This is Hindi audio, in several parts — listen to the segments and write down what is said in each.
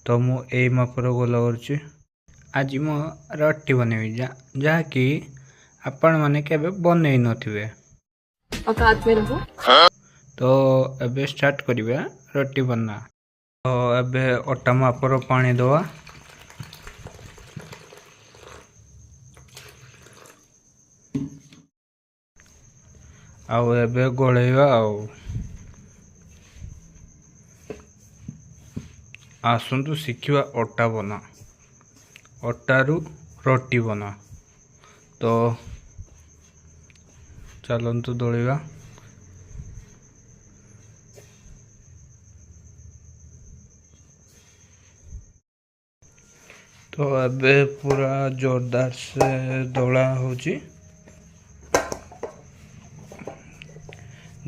तो मु एई मापर गोला करुच्ची। आज मु रोटी बनैबी जहाँकि आपण माने केबे बनै नथिबे। औकात में रहो। तो एबे स्टार्ट करिबा रोटी बना। तो एबे अटा मापर पानी दवा। आउ एबे गोलेबा आसंतु शिखिबा अटा बना। अटारू रोटी बना। तो चलंतु दलिबा। तो एबे पूरा जोरदार से दौड़ा होची।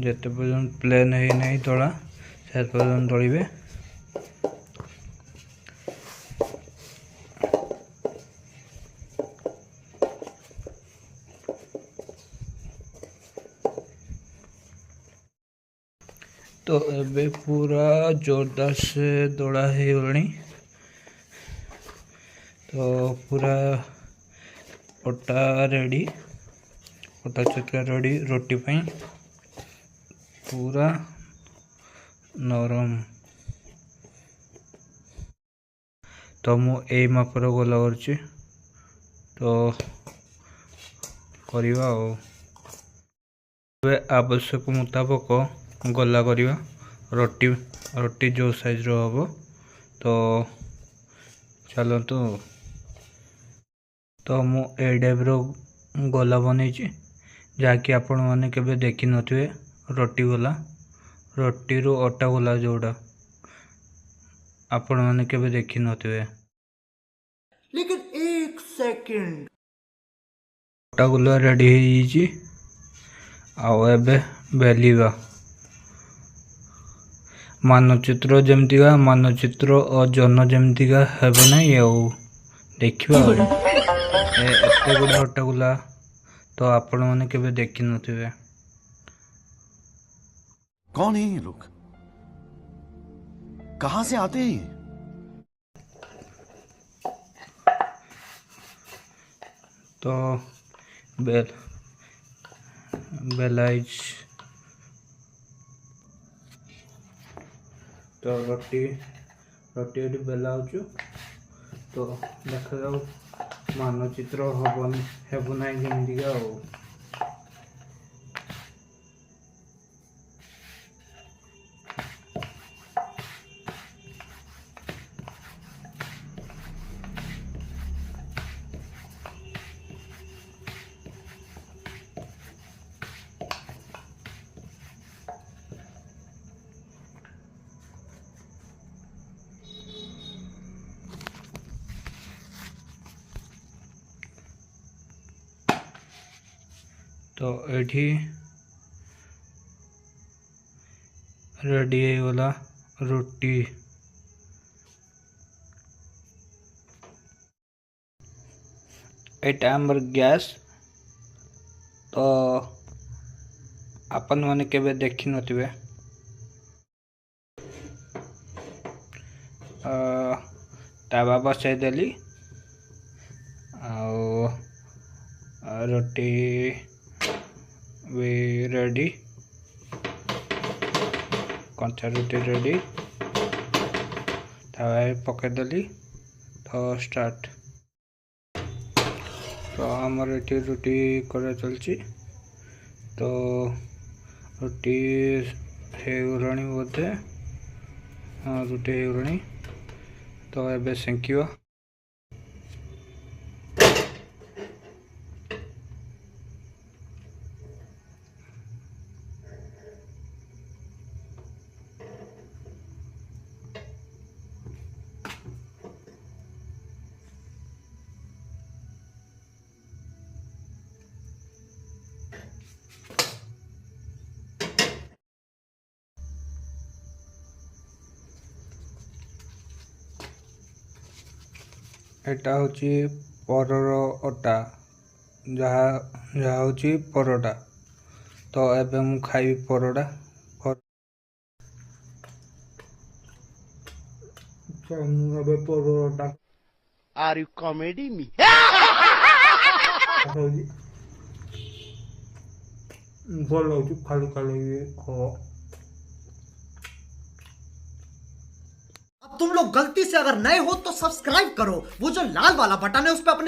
जेते पर्यंत प्लेन है नहीं दौड़ा से पर्यंत दौड़े। तो एबे पूरा जोरदार से दौड़ा है गलानी। तो पूरा अटा रेडी, अटा चक्का रेडी रोटी पाई पूरा नरम। तो मु एई मापर गोला करुच्ची। तो करिवा आवश्यक मुताबक गला करिवा। रोटी जो साइज रो हबो। तो चलतु। तो मु ए टाइप रो गला बनैची जहाँकि आपण माने केबे देखि नथिबे। रोटी गला, रोटी रो अटा गला जोड़ा आपण माने केबे देखि नथिबे। लेकिन एक सेकंड, अटा गला रेडी ହେଇଛି। आउ एबे बेलिवा मानचित्र जमतीगा मानचित्र और जन जमतीगा हेबे नहीं देखिबा एते गुडा अटा गला। तो आपण माने केबे देखि नथिबे। कौन है ये लोग, कहां से आते हैं? तो बेलाइज तो रोटी बेला होचु। तो देखा जाऊ मानचित्र हेबु ना जमीका। तो एठी रेडी गला रोटी। एटा हमर गैस। तो अपन माने केबे देखि नथिबे। तावा बसाई देली रोटी भी रेडी, कंचा रोटी रेडी तावा पकईदेली। तो स्टार्ट। तो आमर ये रोटी कर चलची। तो रोटी हेगलानी बोधे। हाँ रोटी हेगलानी। तो एबे सेंकिवा। एटा होची परर अटा जहाँ होची परोटा। तो एबे मु खाइबी परोटा। ମୁଁ ଏବେ paratha Are you comedy me? ଖାଉଛି ଭଲ ଲାଗୁଛି ଖାଲି ଖାଲି ଖାଅ। अब तुम लोग गलती से अगर नए हो तो सब्सक्राइब करो, वो जो लाल वाला बटन है उस पर अपने